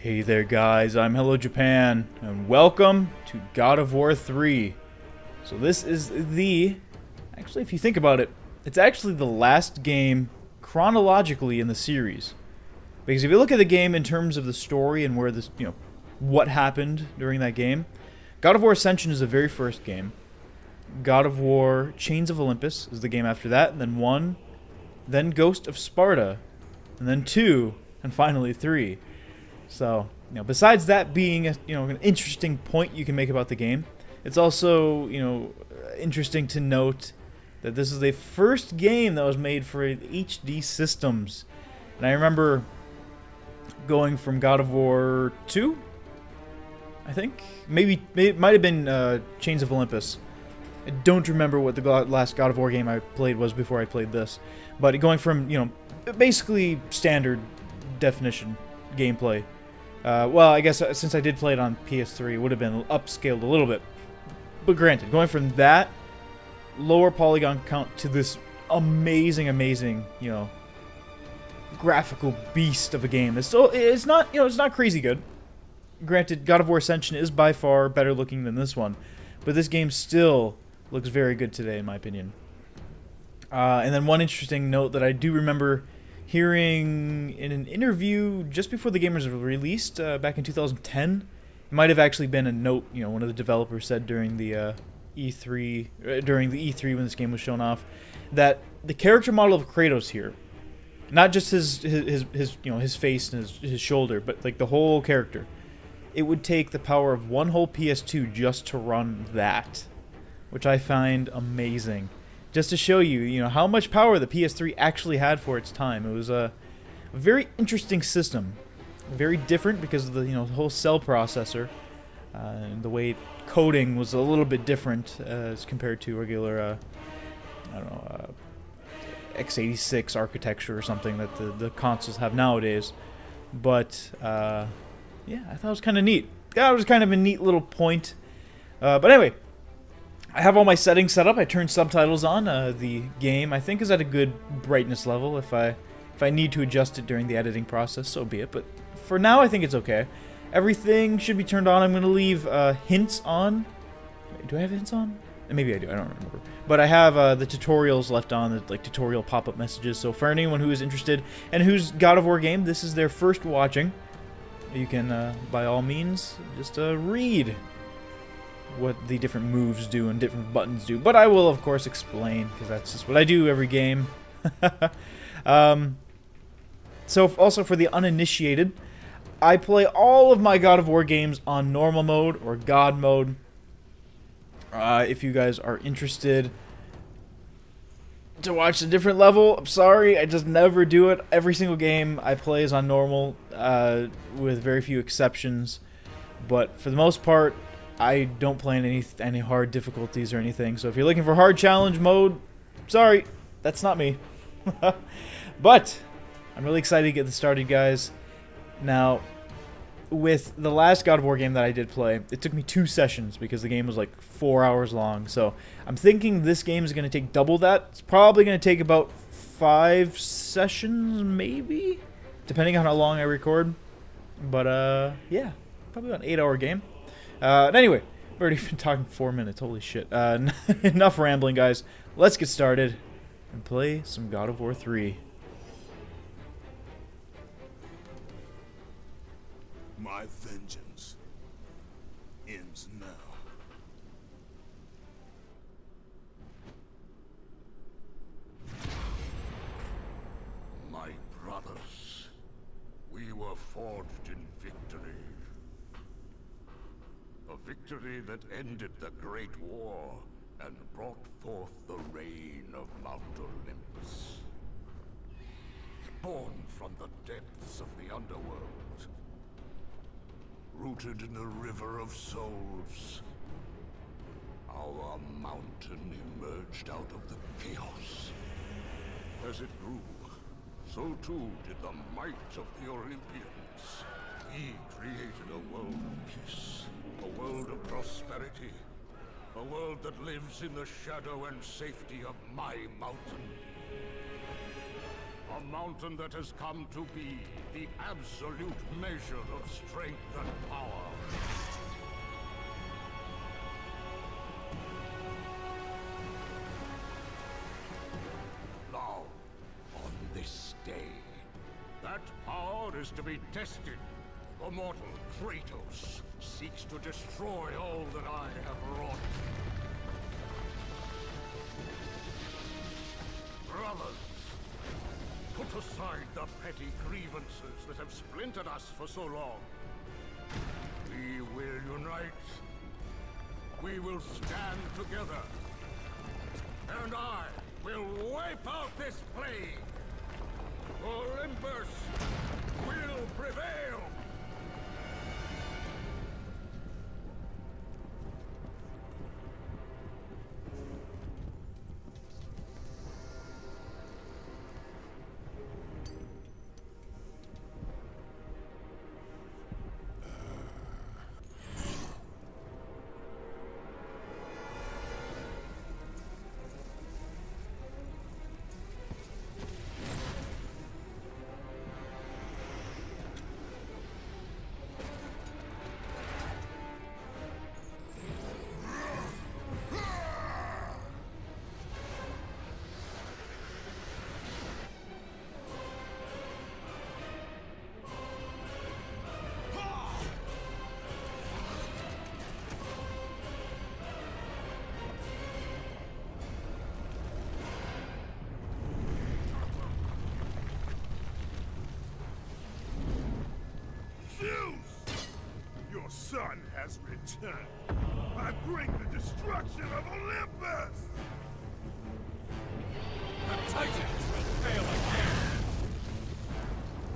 Hey there guys, I'm HelloJapan, and welcome to God of War 3. So this is actually if you think about it, it's actually the last game chronologically in the series. Because if you look at the game in terms of the story and where this, what happened during that game, God of War Ascension is the very first game. God of War Chains of Olympus is the game after that, and then 1, then Ghost of Sparta, and then 2, and finally 3. So, besides that being an interesting point you can make about the game, it's also, interesting to note that this is the first game that was made for HD systems. And I remember going from God of War 2, I think? Maybe it might have been Chains of Olympus. I don't remember what the last God of War game I played was before I played this. But going from, basically standard definition gameplay. Well, I guess since I did play it on PS3, it would have been upscaled a little bit. But granted, going from that lower polygon count to this amazing, graphical beast of a game. It's not crazy good. Granted, God of War Ascension is by far better looking than this one, but this game still looks very good today, in my opinion. And then one interesting note that I do remember hearing in an interview just before the game was released back in 2010. It might have actually been a note, one of the developers said during the E3 when this game was shown off, that the character model of Kratos here, not just his face and his shoulder, but like the whole character, it would take the power of one whole PS2 just to run that, which I find amazing. Just to show you, how much power the PS3 actually had for its time. It was a very interesting system, very different because of the whole cell processor, and the way coding was a little bit different as compared to regular, x86 architecture or something that the consoles have nowadays. But yeah, I thought it was kind of neat. That was kind of a neat little point. But anyway. I have all my settings set up. I turned subtitles on. The game, I think, is at a good brightness level. If I need to adjust it during the editing process, so be it. But for now, I think it's okay. Everything should be turned on. I'm going to leave hints on. Do I have hints on? Maybe I do. I don't remember. But I have the tutorials left on, the tutorial pop-up messages. So for anyone who is interested and whose God of War game this is their first watching, you can, by all means, just read what the different moves do and different buttons do, but I will of course explain because that's just what I do every game. So also for the uninitiated, I play all of my God of War games on normal mode or God mode. If you guys are interested to watch a different level, I'm sorry, I just never do it. Every single game I play is on normal, with very few exceptions, but for the most part I don't play in any hard difficulties or anything. So if you're looking for hard challenge mode, sorry, that's not me. But I'm really excited to get this started, guys. Now, with the last God of War game that I did play, it took me 2 sessions because the game was like 4 hours long. So I'm thinking this game is going to take double that. It's probably going to take about 5 sessions, maybe, depending on how long I record. But yeah, probably about an 8-hour game. Anyway, we've already been talking 4 minutes. Holy shit. Enough rambling, guys. Let's get started and play some God of War 3. My vengeance ends now. My brothers, we were forged in victory. A victory that ended the Great War and brought forth the reign of Mount Olympus. Born from the depths of the underworld, rooted in the river of souls, our mountain emerged out of the chaos. As it grew, so too did the might of the Olympians. He created a world of peace, a world of prosperity, a world that lives in the shadow and safety of my mountain. A mountain that has come to be the absolute measure of strength and power. Now, on this day, that power is to be tested. The mortal Kratos seeks to destroy all that I have wrought. Brothers, put aside the petty grievances that have splintered us for so long. We will unite. We will stand together. And I will wipe out this plague. Olympus will prevail. Your son has returned. I bring the destruction of Olympus! The Titans will fail again.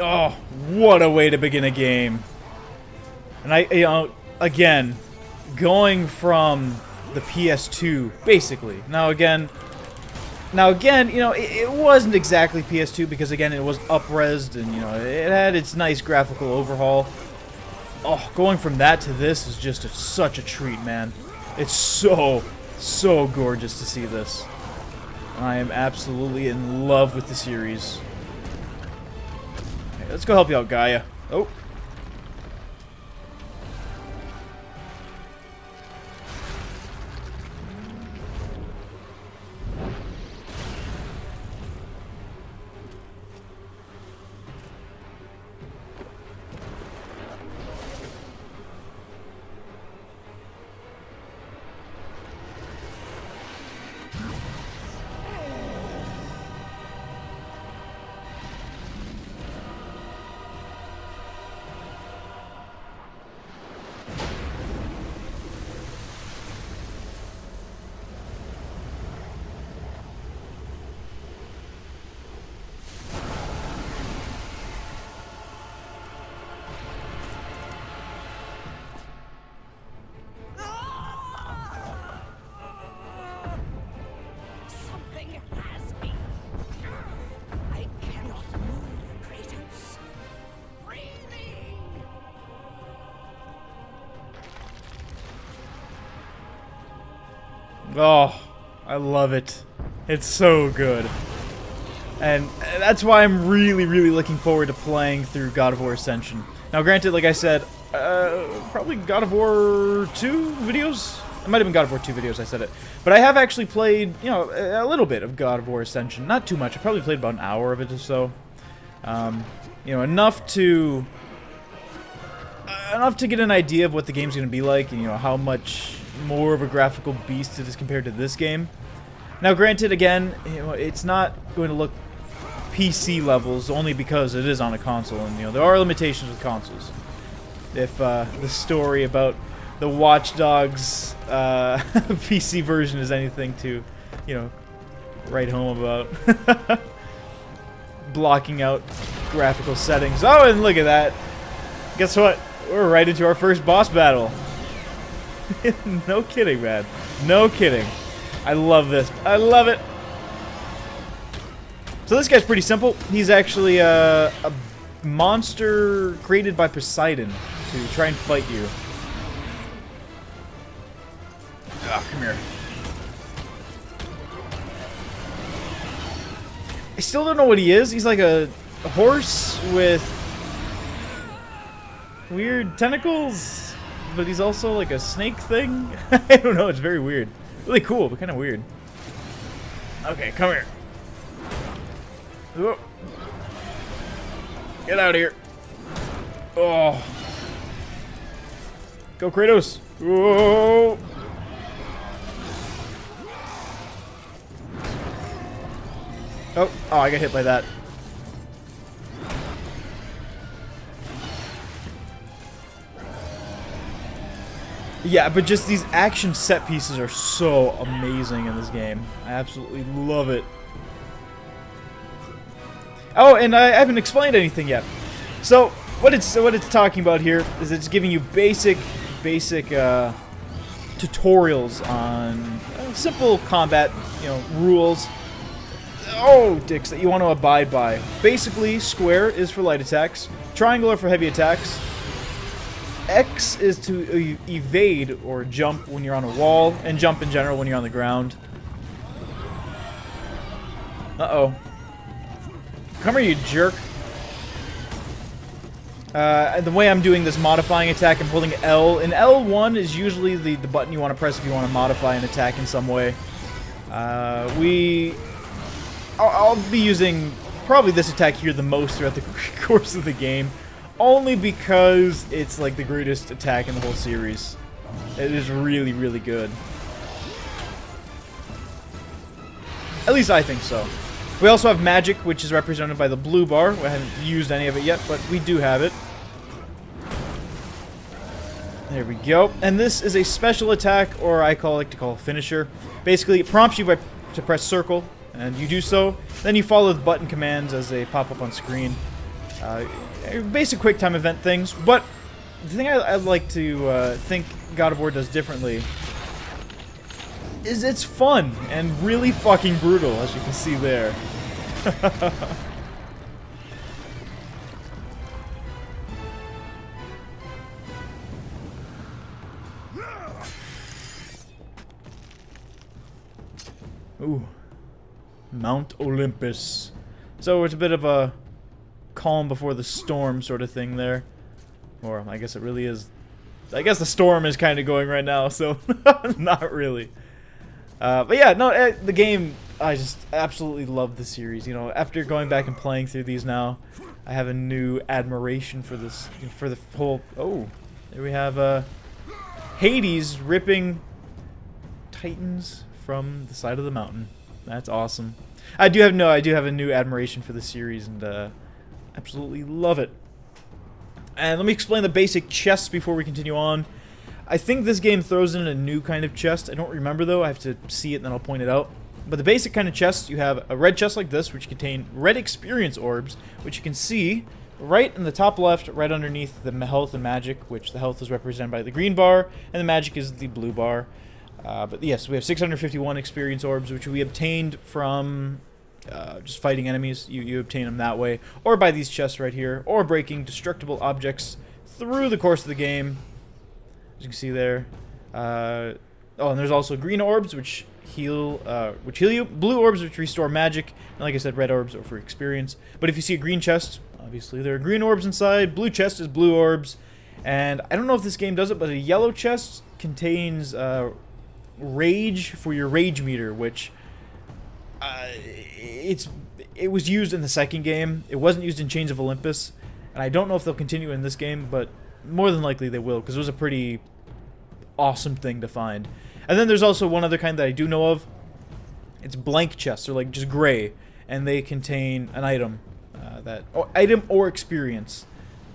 Oh, what a way to begin a game. And again, going from the PS2, basically. Now again, it wasn't exactly PS2 because again, it was up-resed and, it had its nice graphical overhaul. Oh, going from that to this is just such a treat, man. It's so gorgeous to see this. I am absolutely in love with the series. Okay, let's go help you out, Gaia. Oh. Oh, I love it. It's so good. And that's why I'm really looking forward to playing through God of War Ascension. Now, granted, like I said, probably God of War 2 videos? It might have been God of War 2 videos I said it. But I have actually played, a little bit of God of War Ascension. Not too much. I probably played about an hour of it or so. Enough to get an idea of what the game's going to be like and, how much more of a graphical beast it is compared to this game. Now, granted, again, it's not going to look PC levels only because it is on a console, and there are limitations with consoles. If the story about the Watch Dogs PC version is anything to, write home about. Blocking out graphical settings. Oh, and look at that. Guess what? We're right into our first boss battle. No kidding, man. No kidding. I love this. I love it. So this guy's pretty simple. He's actually a monster created by Poseidon to try and fight you. Ah, come here. I still don't know what he is. He's like a horse with weird tentacles, but he's also like a snake thing. I don't know. It's very weird. Really cool, but kind of weird. Okay, come here. Whoa. Get out of here. Oh. Go, Kratos. Whoa. Oh, I got hit by that. Yeah, but just these action set pieces are so amazing in this game. I absolutely love it. Oh, and I haven't explained anything yet. So, what it's talking about here is it's giving you basic tutorials on simple combat, rules. Oh, dicks, that you want to abide by. Basically, square is for light attacks, triangle are for heavy attacks, X is to evade or jump when you're on a wall, and jump in general when you're on the ground. Uh-oh. Come here, you jerk. The way I'm doing this modifying attack, I'm holding L. And L1 is usually the button you want to press if you want to modify an attack in some way. I'll be using probably this attack here the most throughout the course of the game. Only because it's like the greatest attack in the whole series. It is really, really good. At least I think so. We also have magic, which is represented by the blue bar. We haven't used any of it yet, but we do have it. There we go. And this is a special attack, or I like to call a finisher. Basically, it prompts you to press circle, and you do so. Then you follow the button commands as they pop up on screen. Basic quick time event things, but the thing I'd like to think God of War does differently is it's fun and really fucking brutal, as you can see there. Ooh. Mount Olympus. So it's a bit of a calm before the storm sort of thing there. Or I guess it really is. I guess the storm is kind of going right now, so not really. But yeah, no, the game, I just absolutely love the series. After going back and playing through these now, I have a new admiration for this, for the whole. Oh, there we have Hades ripping Titans from the side of the mountain. That's awesome. I do have a new admiration for the series, and absolutely love it. And let me explain the basic chests before we continue on. I think this game throws in a new kind of chest. I don't remember though. I have to see it and then I'll point it out. But the basic kind of chest, you have a red chest like this, which contain red experience orbs, which you can see right in the top left, right underneath the health and magic, which the health is represented by the green bar, and the magic is the blue bar. But yes, we have 651 experience orbs, which we obtained from just fighting enemies. You obtain them that way, or by these chests right here, or breaking destructible objects through the course of the game. As you can see there. Oh, and there's also green orbs, which heal you. Blue orbs, which restore magic. And like I said, red orbs are for experience. But if you see a green chest, obviously there are green orbs inside. Blue chest is blue orbs. And I don't know if this game does it, but a yellow chest contains rage for your rage meter, which it was used in the second game. It wasn't used in Chains of Olympus, and I don't know if they'll continue in this game, but more than likely they will, because it was a pretty awesome thing to find. And then there's also one other kind that I do know of. It's blank chests. They're like just gray, and they contain an item item or experience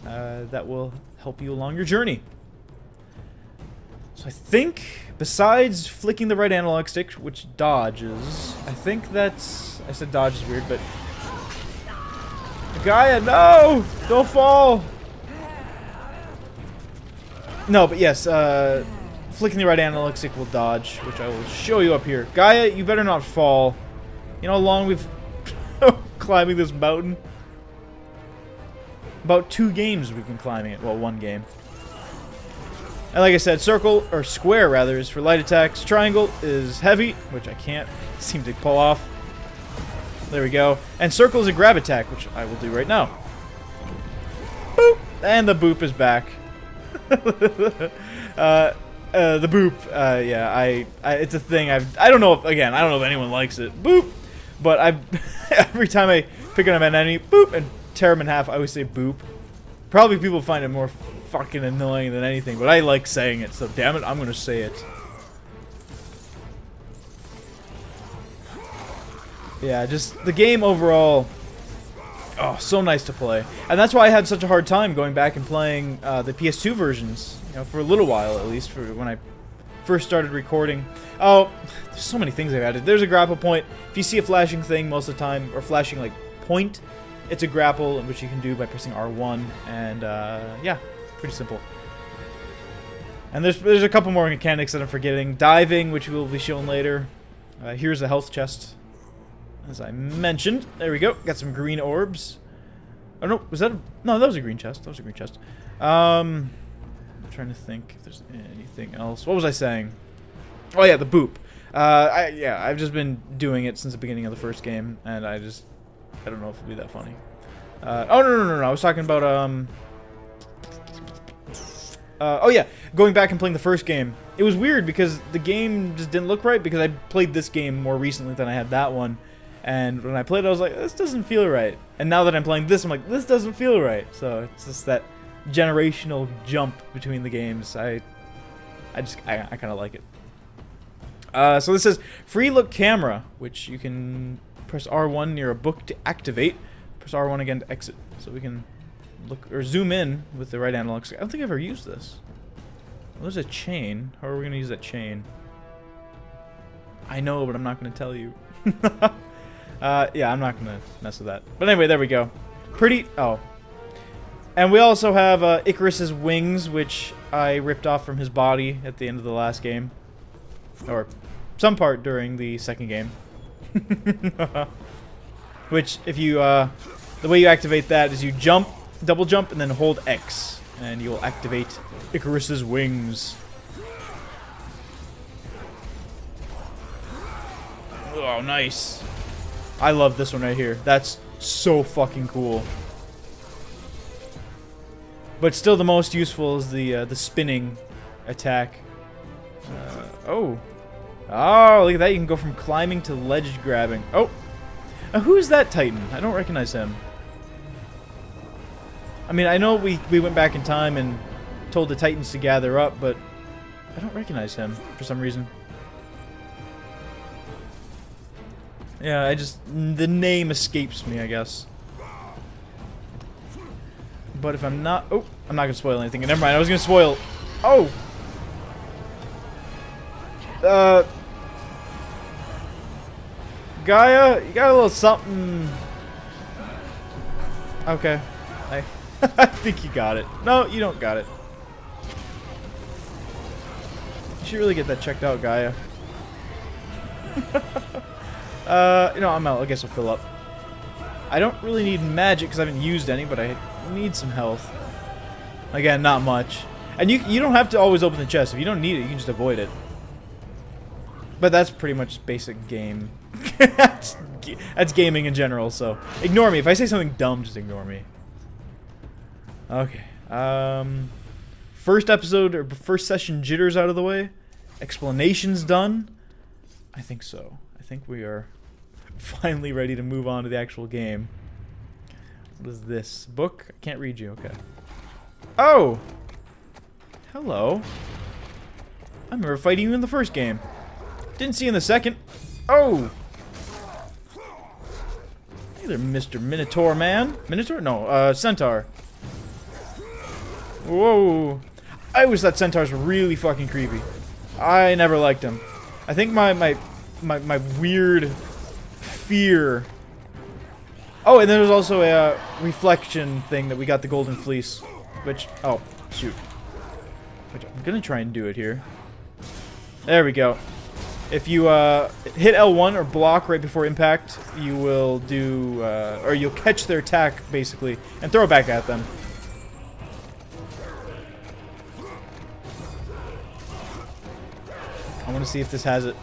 that will help you along your journey. So I think, besides flicking the right analog stick, which dodges, I think that's... I said dodge is weird, but... Gaia, no! Don't fall! No, but yes, flicking the right analog stick will dodge, which I will show you up here. Gaia, you better not fall. You know how long we've... climbing this mountain? About 2 games we've been climbing it. Well, 1 game. And like I said, circle, or square rather, is for light attacks. Triangle is heavy, which I can't seem to pull off. There we go. And circle is a grab attack, which I will do right now. Boop! And the boop is back. The boop, yeah, it's a thing. I don't know if, again, I don't know if anyone likes it. Boop! But every time I pick up an enemy, boop, and tear him in half, I always say boop. Probably people find it more fucking annoying than anything, but I like saying it, so damn it, I'm gonna say it. Yeah, just the game overall, oh, so nice to play. And that's why I had such a hard time going back and playing the PS2 versions, you know, for a little while at least, for when I first started recording. Oh, there's so many things I've added. There's a grapple point. If you see a flashing thing most of the time, or flashing like point, it's a grapple, which you can do by pressing R1, and yeah, pretty simple. And there's a couple more mechanics that I'm forgetting. Diving, which will be shown later. Here's a health chest, as I mentioned. There we go. Got some green orbs. Oh no, was that no? That was a green chest. That was a green chest. I'm trying to think if there's anything else. What was I saying? Oh yeah, the boop. I've just been doing it since the beginning of the first game, and I don't know if it'll be that funny. Oh no! I was talking about oh yeah, going back and playing the first game. It was weird because the game just didn't look right because I played this game more recently than I had that one. And when I played it, I was like, this doesn't feel right. And now that I'm playing this, I'm like, this doesn't feel right. So it's just that generational jump between the games. I kind of like it. So this says free look camera, which you can press R1 near a book to activate. Press R1 again to exit. So we can look or zoom in with the right analog stick. I don't think I've ever used this. Well, there's a chain. How are we going to use that chain? I know, but I'm not going to tell you. Yeah, I'm not going to mess with that. But anyway, there we go. Pretty... Oh. And we also have Icarus's wings, which I ripped off from his body at the end of the last game. Or some part during the second game. Which, if you... the way you activate that is you jump, double jump, and then hold X. And you'll activate Icarus's wings. Oh, nice. I love this one right here. That's so fucking cool. But still the most useful is the spinning attack. Oh. Oh, look at that. You can go from climbing to ledge grabbing. Oh. Now, who is that Titan? I don't recognize him. I mean, I know we went back in time and told the Titans to gather up, but I don't recognize him for some reason. Yeah, the name escapes me, I guess. But if I'm not... Oh, I'm not going to spoil anything. Never mind, I was going to spoil... Oh! Gaia, you got a little something... Okay. I think you got it. No, you don't got it. You should really get that checked out, Gaia. You know, I'm out. I guess I'll fill up. I don't really need magic because I haven't used any, but I need some health. Again, not much. And you don't have to always open the chest. If you don't need it, you can just avoid it. But that's pretty much basic game. That's gaming in general, so ignore me. If I say something dumb, just ignore me. Okay. First episode, or first session jitters out of the way. Explanations done. I think so. I think we are finally ready to move on to the actual game. What is this? Book? I can't read you. Okay. Oh! Hello. I remember fighting you in the first game. Didn't see you in the second. Oh! Hey there, Mr. Minotaur man. Minotaur? No, Centaur. Whoa. I always thought centaurs were really fucking creepy. I never liked them. I think my weird fear... Oh, and there was also a reflection thing that we got the golden fleece. Which... Oh, shoot. Which I'm gonna try and do it here. There we go. If you hit L1 or block right before impact, you will do... or you'll catch their attack, basically, and throw it back at them. I want to see if this has it.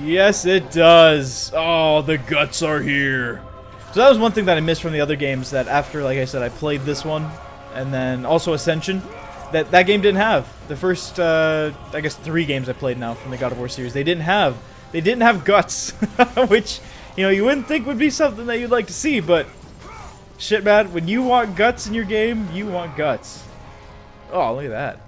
Yes, it does. Oh, the guts are here. So that was one thing that I missed from the other games, that after, like I said, I played this one, and then also Ascension, that game didn't have. The first, I guess 3 games I played now from the God of War series, they didn't have guts, which, you know, you wouldn't think would be something that you'd like to see, but shit, man, when you want guts in your game, you want guts. Oh, look at that.